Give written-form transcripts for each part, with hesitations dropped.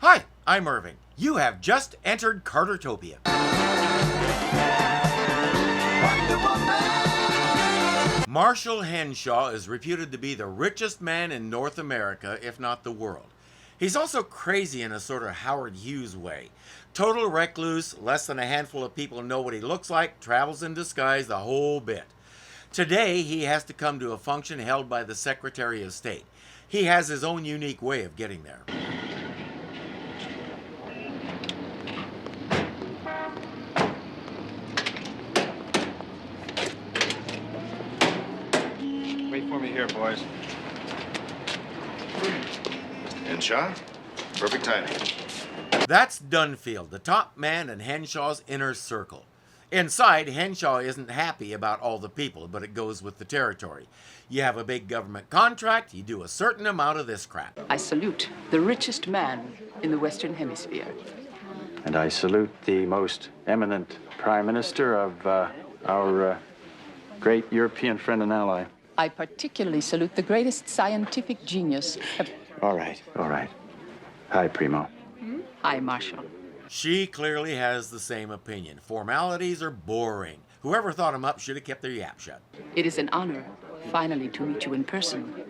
Hi, I'm Irving. You have just entered Cartertopia. Marshall Henshaw is reputed to be the richest man in North America, if not the world. He's also crazy in a sort of Howard Hughes way. Total recluse, less than a handful of people know what he looks like, travels in disguise, the whole bit. Today, he has to come to a function held by the Secretary of State. He has his own unique way of getting there. Wait for me here, boys. Henshaw? Perfect timing. That's Dunfield, the top man in Henshaw's inner circle. Inside, Henshaw isn't happy about all the people, but it goes with the territory. You have a big government contract, you do a certain amount of this crap. I salute the richest man in the Western Hemisphere. And I salute the most eminent Prime Minister of our great European friend and ally. I particularly salute the greatest scientific genius. All right. Hi, Primo. Hi, Marshall. She clearly has the same opinion. Formalities are boring. Whoever thought them up should have kept their yap shut. It is an honor, finally, to meet you in person.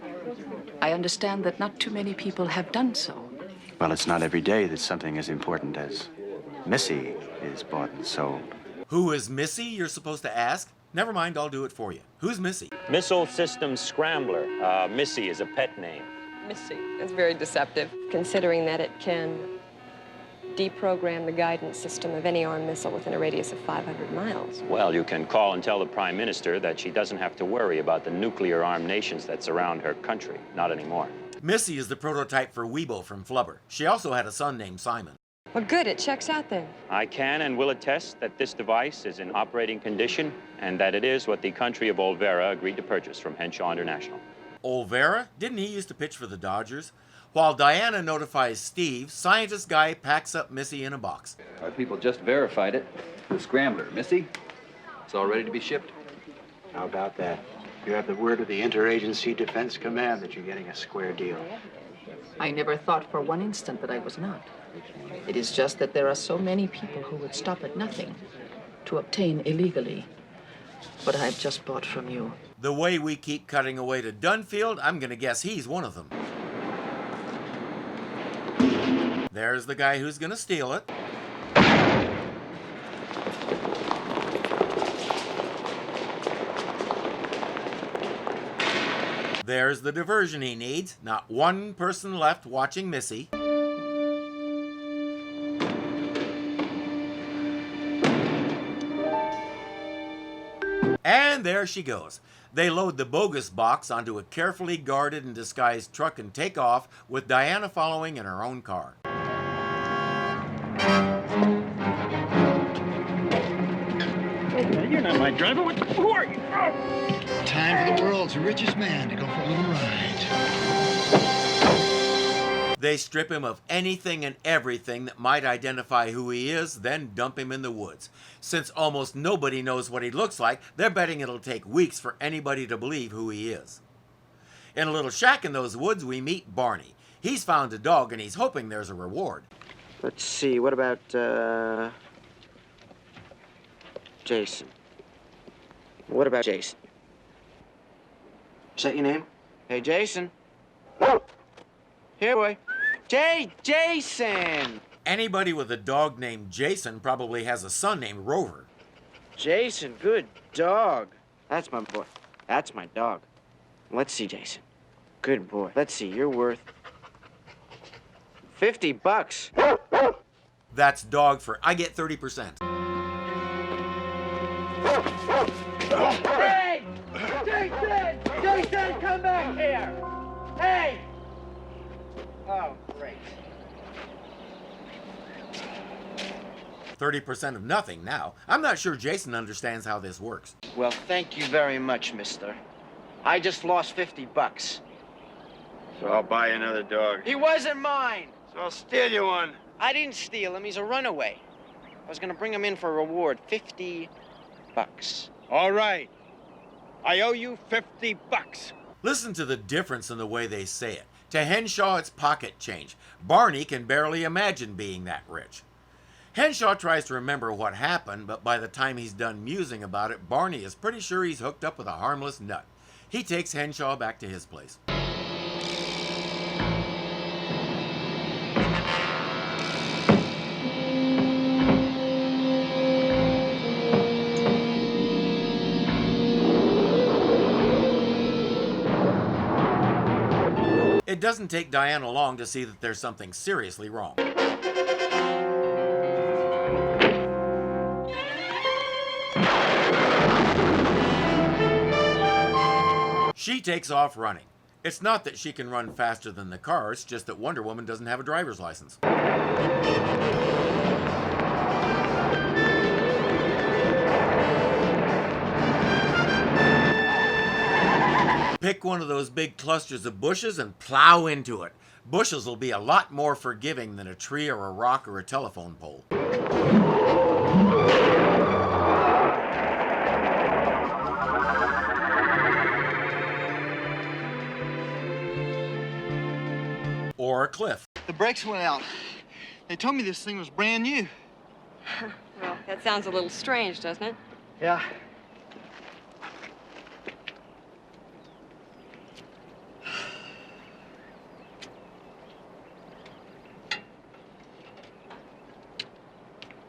I understand that not too many people have done so. Well, it's not every day that something as important as Missy is bought and sold. Who is Missy, you're supposed to ask? Never mind, I'll do it for you. Who's Missy? Missile Systems Scrambler. Missy is a pet name. Missy. It's very deceptive, considering that it can deprogram the guidance system of any armed missile within a radius of 500 miles. Well, you can call and tell the Prime Minister that she doesn't have to worry about the nuclear-armed nations that surround her country. Not anymore. Missy is the prototype for Weebo from Flubber. She also had a son named Simon. Well, good. It checks out then. I can and will attest that this device is in operating condition and that it is what the country of Olvera agreed to purchase from Henshaw International. Olvera? Didn't he used to pitch for the Dodgers? While Diana notifies Steve, scientist guy packs up Missy in a box. Our people just verified it. The Scrambler, Missy, it's all ready to be shipped. How about that? You have the word of the Interagency Defense Command that you're getting a square deal. I never thought for one instant that I was not. It is just that there are so many people who would stop at nothing to obtain illegally what I've just bought from you. The way we keep cutting away to Dunfield, I'm gonna guess he's one of them. There's the guy who's gonna steal it. There's the diversion he needs. Not one person left watching Missy. And there she goes. They load the bogus box onto a carefully guarded and disguised truck and take off, with Diana following in her own car. You're not my driver. Who are you? Time for the world's richest man to go for a little ride. They strip him of anything and everything that might identify who he is, then dump him in the woods. Since almost nobody knows what he looks like, they're betting it'll take weeks for anybody to believe who he is. In a little shack in those woods, we meet Barney. He's found a dog and he's hoping there's a reward. Let's see, what about, Jason? What about Jason? Is that your name? Hey, Jason. Here, boy. Jason! Anybody with a dog named Jason probably has a son named Rover. Jason, good dog. That's my boy. That's my dog. Let's see, Jason. Good boy. Let's see, you're worth $50. That's dog for I get 30%. Hey! Jason! Jason, come back here! Hey! Oh, great. 30% of nothing now. I'm not sure Jason understands how this works. Well, thank you very much, mister. I just lost $50. So I'll buy you another dog. He wasn't mine. So I'll steal you one. I didn't steal him. He's a runaway. I was gonna bring him in for a reward, $50. All right. I owe you $50. Listen to the difference in the way they say it. To Henshaw, it's pocket change. Barney can barely imagine being that rich. Henshaw tries to remember what happened, but by the time he's done musing about it, Barney is pretty sure he's hooked up with a harmless nut. He takes Henshaw back to his place. It doesn't take Diana long to see that there's something seriously wrong. She takes off running. It's not that she can run faster than the car, it's just that Wonder Woman doesn't have a driver's license. Pick one of those big clusters of bushes and plow into it. Bushes will be a lot more forgiving than a tree or a rock or a telephone pole. Or a cliff. The brakes went out. They told me this thing was brand new. Well, that sounds a little strange, doesn't it? Yeah.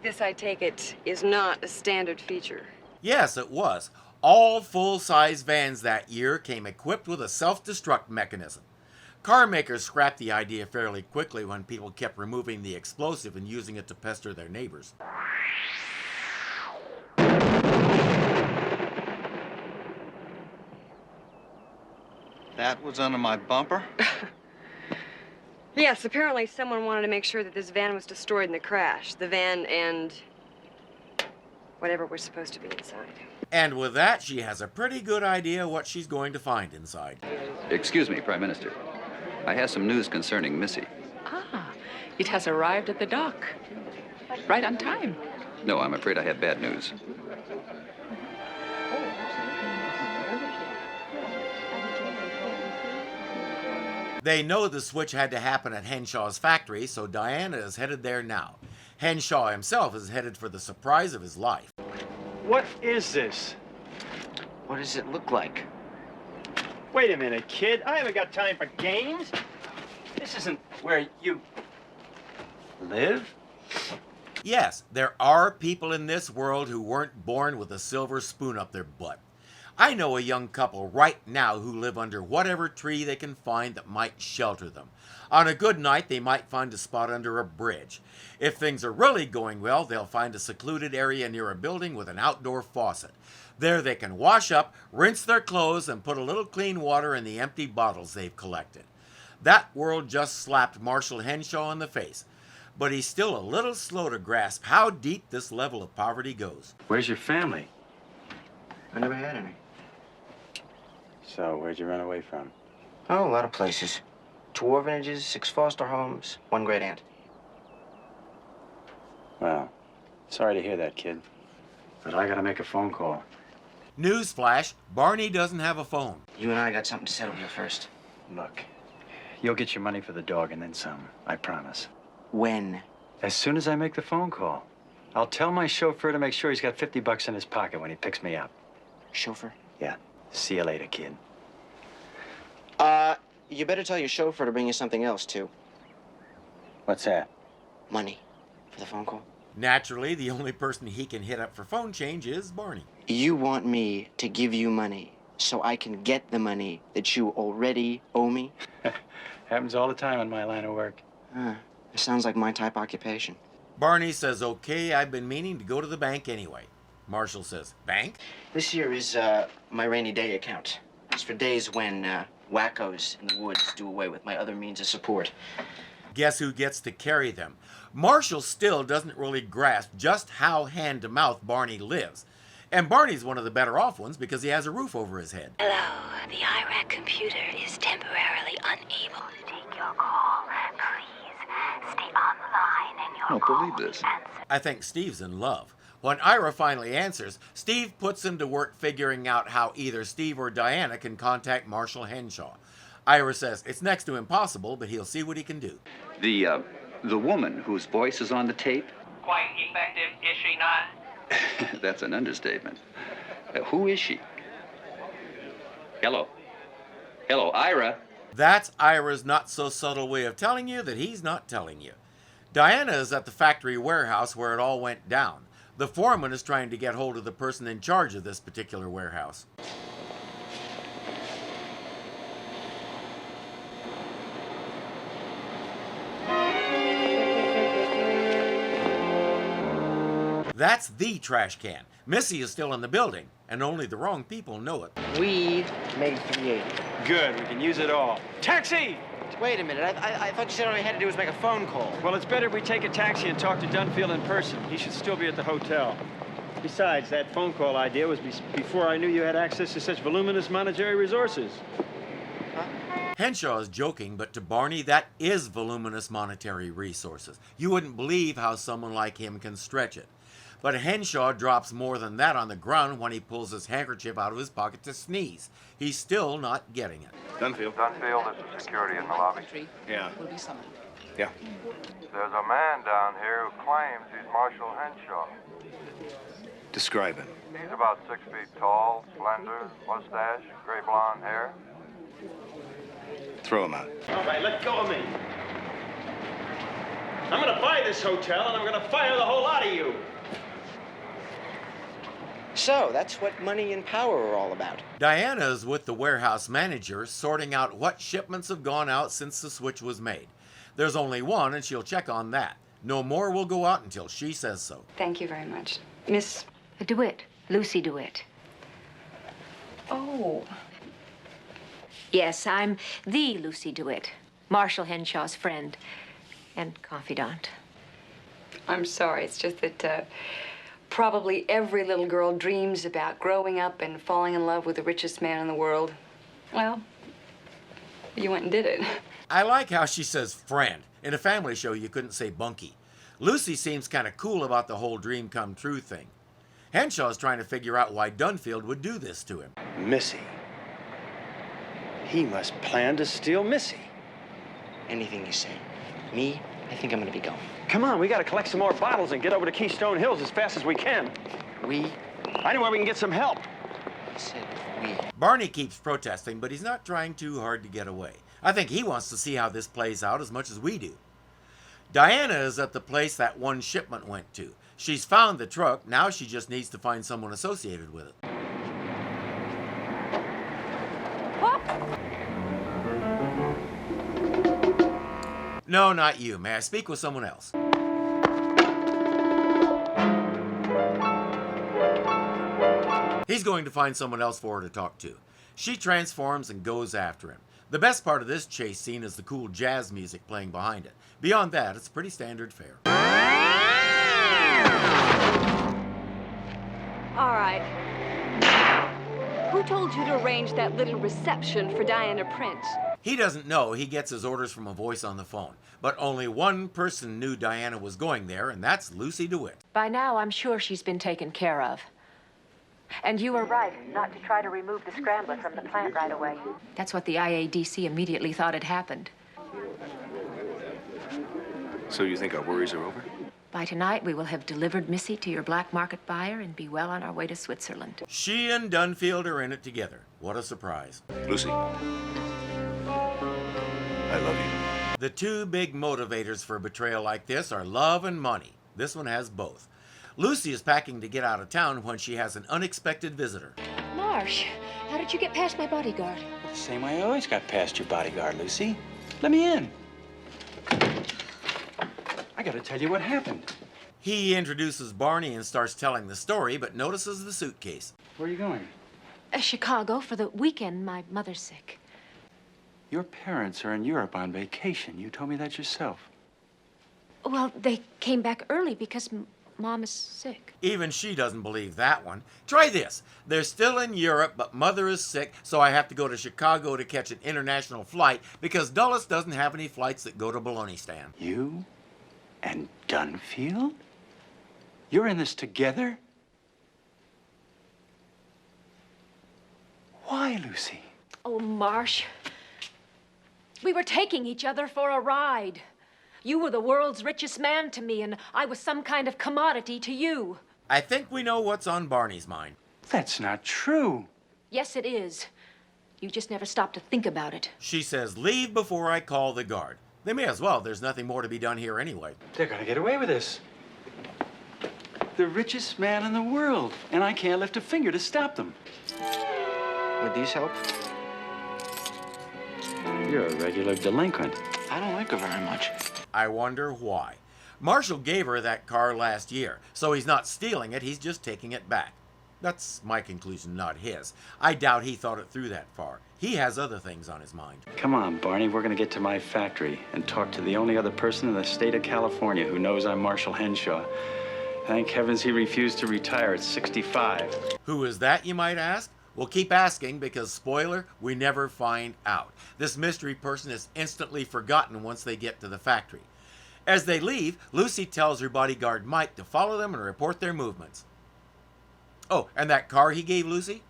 This, I take it, is not a standard feature. Yes, it was. All full-size vans that year came equipped with a self-destruct mechanism. Car makers scrapped the idea fairly quickly when people kept removing the explosive and using it to pester their neighbors. That was under my bumper? Yes, apparently someone wanted to make sure that this van was destroyed in the crash. The van and whatever was supposed to be inside. And with that, she has a pretty good idea what she's going to find inside. Excuse me, Prime Minister. I have some news concerning Missy. Ah, it has arrived at the dock. Right on time. No, I'm afraid I have bad news. They know the switch had to happen at Henshaw's factory, so Diana is headed there now. Henshaw himself is headed for the surprise of his life. What is this? What does it look like? Wait a minute, kid. I haven't got time for games. This isn't where you live? Yes, there are people in this world who weren't born with a silver spoon up their butt. I know a young couple right now who live under whatever tree they can find that might shelter them. On a good night, they might find a spot under a bridge. If things are really going well, they'll find a secluded area near a building with an outdoor faucet. There they can wash up, rinse their clothes, and put a little clean water in the empty bottles they've collected. That world just slapped Marshall Henshaw in the face. But he's still a little slow to grasp how deep this level of poverty goes. Where's your family? I never had any. So, where'd you run away from? Oh, a lot of places. 2 orphanages, 6 foster homes, 1 great aunt. Well, sorry to hear that, kid. But I gotta make a phone call. Newsflash, Barney doesn't have a phone. You and I got something to settle here first. Look, you'll get your money for the dog and then some, I promise. When? As soon as I make the phone call. I'll tell my chauffeur to make sure he's got $50 in his pocket when he picks me up. Chauffeur? Yeah. See you later, kid. You better tell your chauffeur to bring you something else, too. What's that? Money. For the phone call. Naturally, the only person he can hit up for phone change is Barney. You want me to give you money so I can get the money that you already owe me? Happens all the time in my line of work. It sounds like my type occupation. Barney says, okay, I've been meaning to go to the bank anyway. Marshall says, bank? This here is my rainy day account. It's for days when wackos in the woods do away with my other means of support. Guess who gets to carry them? Marshall still doesn't really grasp just how hand-to-mouth Barney lives. And Barney's one of the better off ones because he has a roof over his head. Hello, the IRAC computer is temporarily unable to take your call. Please stay on the line and your I don't believe this. I think Steve's in love. When Ira finally answers, Steve puts him to work figuring out how either Steve or Diana can contact Marshall Henshaw. Ira says it's next to impossible, but he'll see what he can do. The woman whose voice is on the tape? Quite effective, is she not? That's an understatement. Who is she? Hello. Hello, Ira. That's Ira's not-so-subtle way of telling you that he's not telling you. Diana is at the factory warehouse where it all went down. The foreman is trying to get hold of the person in charge of this particular warehouse. That's the trash can. Missy is still in the building, and only the wrong people know it. We made 380. Good, we can use it all. Taxi! Wait a minute, I thought you said all we had to do was make a phone call. Well, it's better if we take a taxi and talk to Dunfield in person. He should still be at the hotel. Besides, that phone call idea was before I knew you had access to such voluminous monetary resources. Henshaw is joking, but to Barney, that is voluminous monetary resources. You wouldn't believe how someone like him can stretch it. But Henshaw drops more than that on the ground when he pulls his handkerchief out of his pocket to sneeze. He's still not getting it. Dunfield. Dunfield, this is security in the lobby. Yeah. Will be summoned. Yeah. There's a man down here who claims he's Marshal Henshaw. Describe him. He's about 6 feet tall, slender, mustache, gray blonde hair. Throw him out. All right, let go of me. I'm gonna buy this hotel, and I'm gonna fire the whole lot of you. So, that's what money and power are all about. Diana is with the warehouse manager, sorting out what shipments have gone out since the switch was made. There's only one, and she'll check on that. No more will go out until she says so. Thank you very much. Miss DeWitt, Lucy DeWitt. Oh. Yes, I'm the Lucy DeWitt, Marshal Henshaw's friend and confidant. I'm sorry. It's just that probably every little girl dreams about growing up and falling in love with the richest man in the world. Well, you went and did it. I like how she says friend. In a family show, you couldn't say bunkie. Lucy seems kind of cool about the whole dream come true thing. Henshaw's trying to figure out why Dunfield would do this to him. Missy. He must plan to steal Missy. Anything you say. Me, I think I'm gonna be going. Come on, we gotta collect some more bottles and get over to Keystone Hills as fast as we can. We? I know where we can get some help. I said we. Barney keeps protesting, but he's not trying too hard to get away. I think he wants to see how this plays out as much as we do. Diana is at the place that one shipment went to. She's found the truck, now she just needs to find someone associated with it. No, not you. May I speak with someone else? He's going to find someone else for her to talk to. She transforms and goes after him. The best part of this chase scene is the cool jazz music playing behind it. Beyond that, it's pretty standard fare. All right. Who told you to arrange that little reception for Diana Prince? He doesn't know. He gets his orders from a voice on the phone. But only one person knew Diana was going there, and that's Lucy DeWitt. By now, I'm sure she's been taken care of. And you were right not to try to remove the scrambler from the plant right away. That's what the IADC immediately thought had happened. So you think our worries are over? By tonight, we will have delivered Missy to your black market buyer and be well on our way to Switzerland. She and Dunfield are in it together. What a surprise. Lucy, I love you. The two big motivators for a betrayal like this are love and money. This one has both. Lucy is packing to get out of town when she has an unexpected visitor. Marsh, how did you get past my bodyguard? The same way I always got past your bodyguard, Lucy. Let me in. I gotta tell you what happened. He introduces Barney and starts telling the story, but notices the suitcase. Where are you going? Chicago for the weekend. My mother's sick. Your parents are in Europe on vacation. You told me that yourself. Well, they came back early because Mom is sick. Even she doesn't believe that one. Try this. They're still in Europe, but Mother is sick, so I have to go to Chicago to catch an international flight because Dulles doesn't have any flights that go to Baloney You and Dunfield? You're in this together? Why, Lucy? Oh, Marsh. We were taking each other for a ride. You were the world's richest man to me, and I was some kind of commodity to you. I think we know what's on Barney's mind. That's not true. Yes, it is. You just never stop to think about it. She says, leave before I call the guard. They may as well. There's nothing more to be done here anyway. They're gonna get away with this. The richest man in the world, and I can't lift a finger to stop them. Would these help? You're a regular delinquent. I don't like her very much. I wonder why. Marshall gave her that car last year, so he's not stealing it, he's just taking it back. That's my conclusion, not his. I doubt he thought it through that far. He has other things on his mind. Come on, Barney, we're gonna get to my factory and talk to the only other person in the state of California who knows I'm Marshall Henshaw. Thank heavens he refused to retire at 65. Who is that, you might ask? We'll keep asking because, spoiler, we never find out. This mystery person is instantly forgotten once they get to the factory. As they leave, Lucy tells her bodyguard Mike to follow them and report their movements. Oh, and that car he gave Lucy?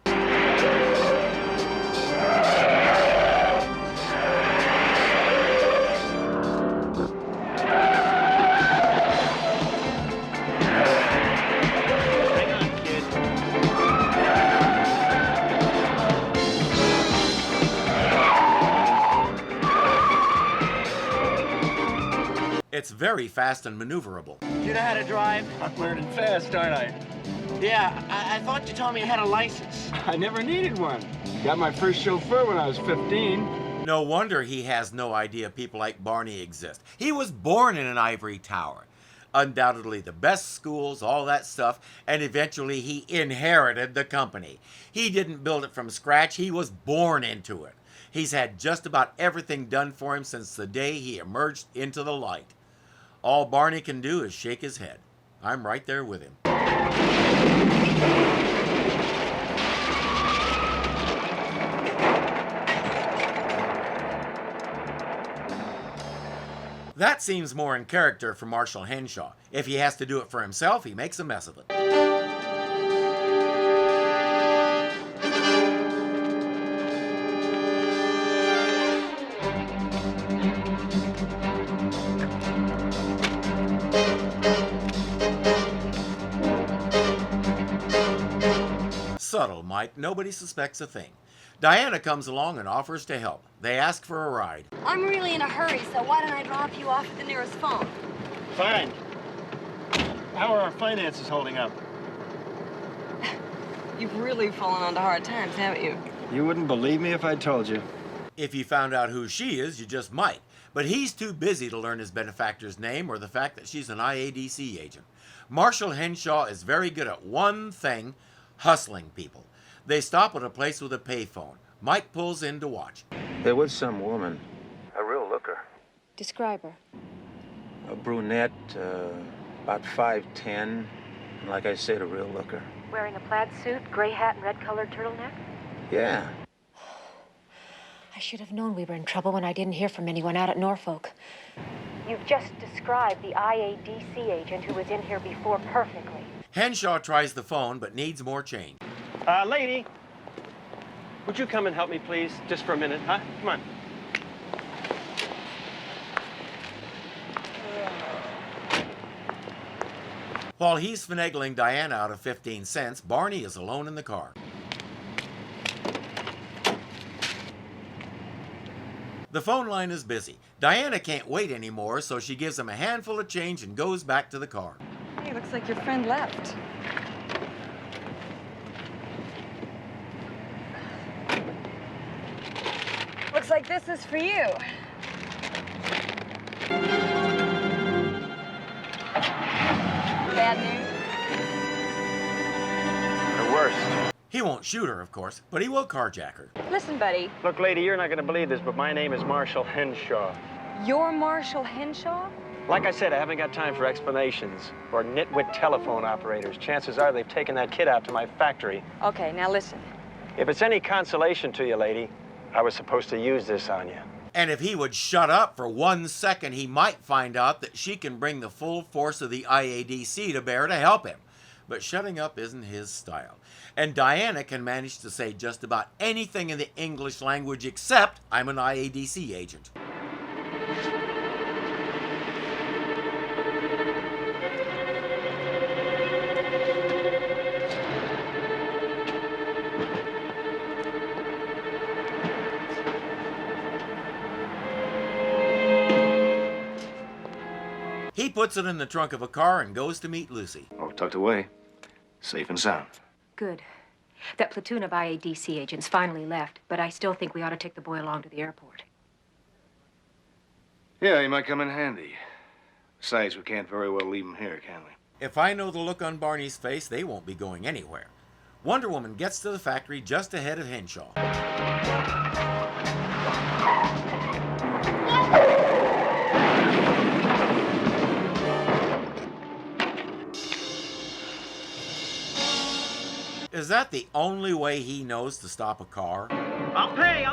It's very fast and maneuverable. You know how to drive? I'm learning fast, aren't I? Yeah, I thought you told me you had a license. I never needed one. Got my first chauffeur when I was 15. No wonder he has no idea people like Barney exist. He was born in an ivory tower. Undoubtedly the best schools, all that stuff, and eventually he inherited the company. He didn't build it from scratch, he was born into it. He's had just about everything done for him since the day he emerged into the light. All Barney can do is shake his head. I'm right there with him. That seems more in character for Marshall Henshaw. If he has to do it for himself, he makes a mess of it. Subtle, Mike. Nobody suspects a thing. Diana comes along and offers to help. They ask for a ride. I'm really in a hurry, so why don't I drop you off at the nearest phone? Fine. How are our finances holding up? You've really fallen onto hard times, haven't you? You wouldn't believe me if I told you. If you found out who she is, you just might. But he's too busy to learn his benefactor's name or the fact that she's an IADC agent. Marshall Henshaw is very good at one thing: hustling people. They stop at a place with a payphone. Mike pulls in to watch. There was some woman, a real looker. Describe her. A brunette, about 5'10", like I said, a real looker. Wearing a plaid suit, gray hat, and red-colored turtleneck? Yeah. I should have known we were in trouble when I didn't hear from anyone out at Norfolk. You've just described the IADC agent who was in here before perfectly. Henshaw tries the phone, but needs more change. Lady, would you come and help me, please? Just for a minute, huh? Come on. While he's finagling Diana out of 15 cents, Barney is alone in the car. The phone line is busy. Diana can't wait anymore, so she gives him a handful of change and goes back to the car. Hey, looks like your friend left. Looks like this is for you. Bad news? The worst. He won't shoot her, of course, but he will carjack her. Listen, buddy. Look, lady, you're not going to believe this, but my name is Marshall Henshaw. You're Marshall Henshaw? Like I said, I haven't got time for explanations or nitwit telephone operators. Chances are they've taken that kid out to my factory. Okay, now listen. If it's any consolation to you, lady, I was supposed to use this on you. And if he would shut up for 1 second, he might find out that she can bring the full force of the IADC to bear to help him. but shutting up isn't his style. And Diana can manage to say just about anything in the English language except, "I'm an IADC agent." He puts it in the trunk of a car and goes to meet Lucy. Oh, tucked away. Safe and sound. Good. That platoon of IADC agents finally left, but I still think we ought to take the boy along to the airport. Yeah, he might come in handy. Besides, we can't very well leave him here, can we? If I know the look on Barney's face, they won't be going anywhere. Wonder Woman gets to the factory just ahead of Henshaw. Is that the only way he knows to stop a car? I'll pay.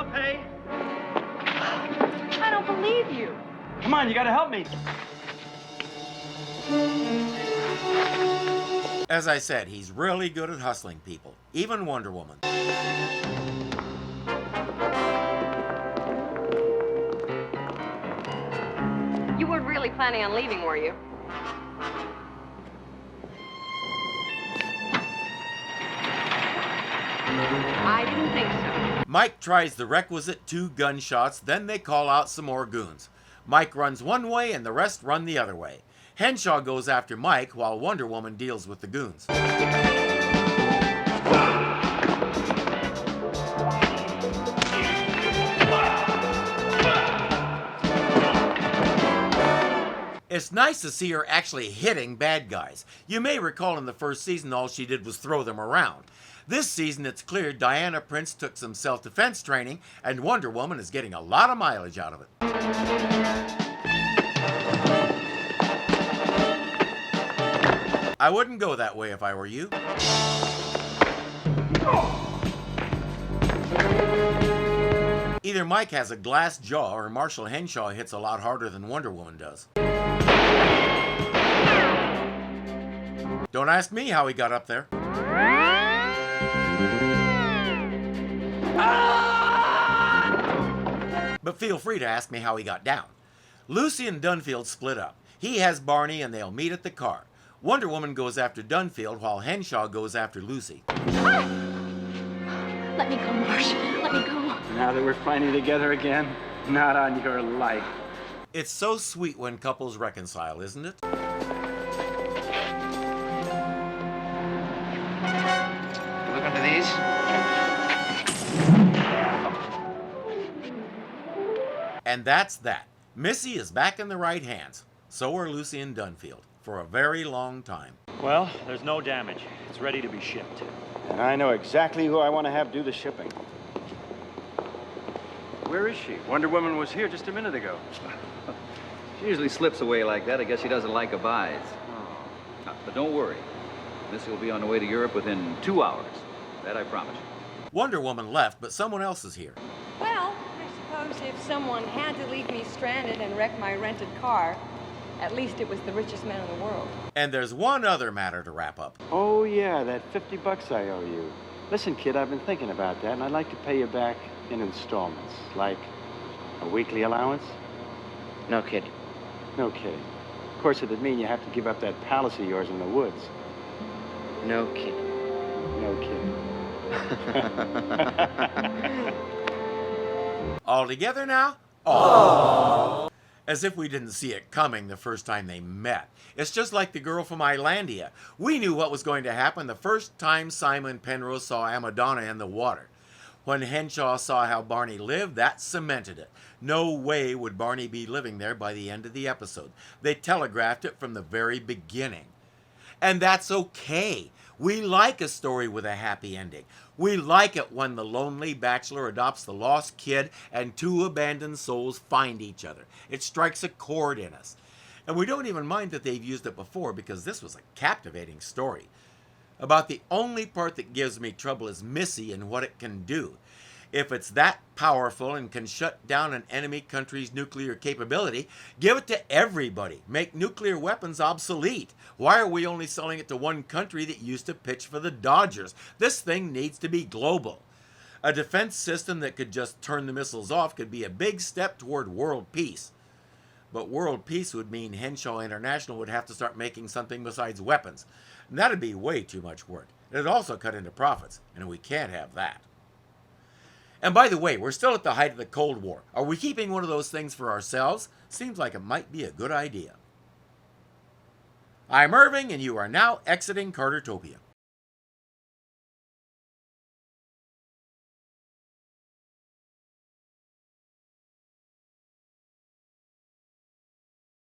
I don't believe you. Come on, you gotta help me. As I said, he's really good at hustling people, even Wonder Woman. You weren't really planning on leaving, were you? I didn't think so. Mike tries the requisite 2 gunshots, then they call out some more goons. Mike runs one way and the rest run the other way. Henshaw goes after Mike while Wonder Woman deals with the goons. It's nice to see her actually hitting bad guys. You may recall in the first season all she did was throw them around. This season it's clear Diana Prince took some self-defense training and Wonder Woman is getting a lot of mileage out of it. I wouldn't go that way if I were you. Either Mike has a glass jaw or Marshall Henshaw hits a lot harder than Wonder Woman does. Don't ask me how he got up there. But feel free to ask me how he got down. Lucy and Dunfield split up. He has Barney and they'll meet at the car. Wonder Woman goes after Dunfield while Henshaw goes after Lucy. Let me go, Marsh. Let me go. Now that we're finally together again, not on your life. It's so sweet when couples reconcile, isn't it? Look into these. And that's that. Missy is back in the right hands. So are Lucy and Dunfield. For a very long time. Well, there's no damage. It's ready to be shipped. And I know exactly who I want to have do the shipping. Where is she? Wonder Woman was here just a minute ago. She usually slips away like that. I guess she doesn't like goodbyes. But don't worry. Missy will be on the way to Europe within 2 hours. That I promise you. Wonder Woman left, but someone else is here. Well, I suppose if someone had to leave me stranded and wreck my rented car, at least it was the richest man in the world. And there's one other matter to wrap up. Oh, yeah, that $50 I owe you. Listen, kid, I've been thinking about that, and I'd like to pay you back in installments, like a weekly allowance. No kidding. No kidding. Of course, it'd mean you have to give up that palace of yours in the woods. No kidding. No kidding. All together now? Aww. As if we didn't see it coming the first time they met. It's just like the girl from Islandia. We knew what was going to happen the first time Simon Penrose saw Amadonna in the water. When Henshaw saw how Barney lived, that cemented it. No way would Barney be living there by the end of the episode. They telegraphed it from the very beginning. And that's okay. We like a story with a happy ending. We like it when the lonely bachelor adopts the lost kid and 2 abandoned souls find each other. It strikes a chord in us. And we don't even mind that they've used it before because this was a captivating story. About the only part that gives me trouble is Missy and what it can do. If it's that powerful and can shut down an enemy country's nuclear capability, give it to everybody. Make nuclear weapons obsolete. Why are we only selling it to one country that used to pitch for the Dodgers? This thing needs to be global. A defense system that could just turn the missiles off could be a big step toward world peace. But world peace would mean Henshaw International would have to start making something besides weapons. And that'd be way too much work. It'd also cut into profits, and we can't have that. And by the way, we're still at the height of the Cold War. Are we keeping one of those things for ourselves? Seems like it might be a good idea. I'm Irving, and you are now exiting Cartertopia.